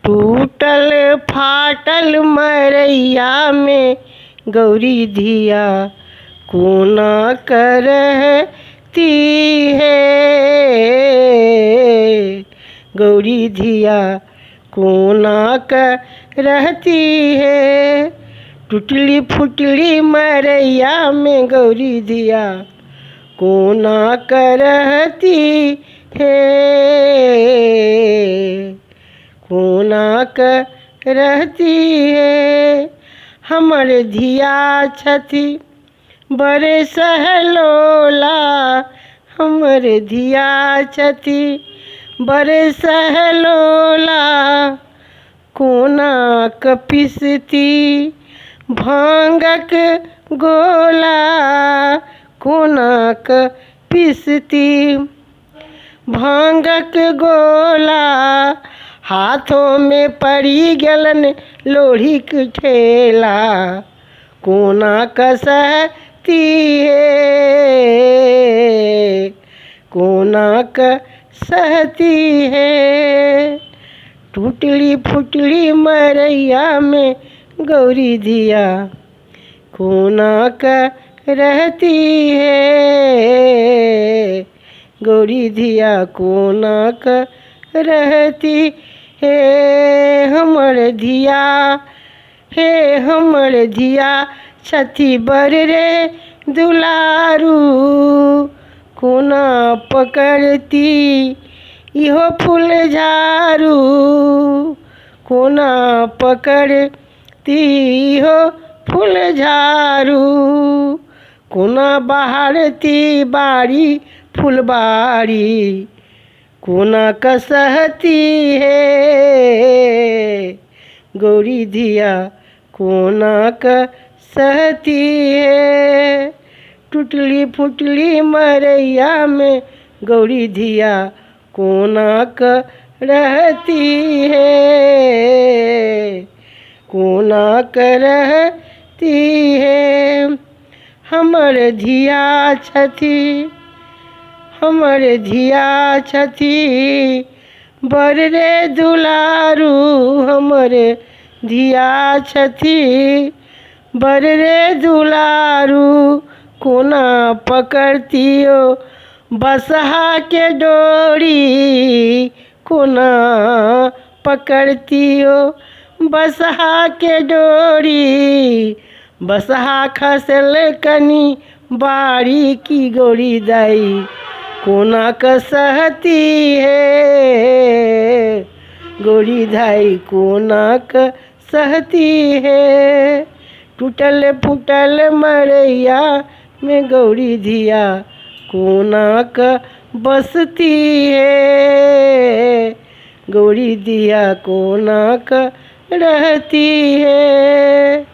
टूटल फाटल मरैया में गौरी धिया कोना करती है। गौरी धिया कोना करती है। टूटली फुटली मरैया में गौरी धिया कोना करती है। कोना करती है। हमर धिया छथि बड़े सहलोला। हमर धिया छथि बड़े सहलोला। कोना पिसती भांगक गोला। कोना पिसती भांगक गोला। हाथों में पड़ी गलन लोढ़ी की ठेला। कोना कसती है। कोना कसती है। टूटली फुटली मरैया में गौरी धिया कोना करती है। गौरी धिया कोना करती है। हमर धिया हे हमर धिया छथि बड़ रे दुलारू। कोना पकड़ती इहो फूल झारू। कोना पकड़ती इहो फूल झारू। कोना बहारती बारी फुलबारी। कोना कसहती है। गौरी धिया कोना कसहती है। टूटली फुटली मरैया में गौरी धिया कोना करती है। कोना करती है। हमर धिया छथि हमर धिया छथि बड़ रे दुलारू। हमर धिया छथि बड़ रे दुलारू। कोना पकड़तियो बसहा के डोरी। कोना पकड़तियो बसहा के डोरी। बसहा खसल कनी बारी की गौरी दाई कोना कसहती है। गौरी दाई कोना कसहती है। टूटल फूटल मरैया में गौरी धिया कोना बसती है। गौरी धिया कोना रहती है।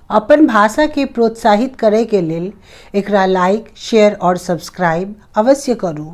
अपन भाषा के प्रोत्साहित करे के लेल एकरा लाइक शेयर और सब्सक्राइब अवश्य करू।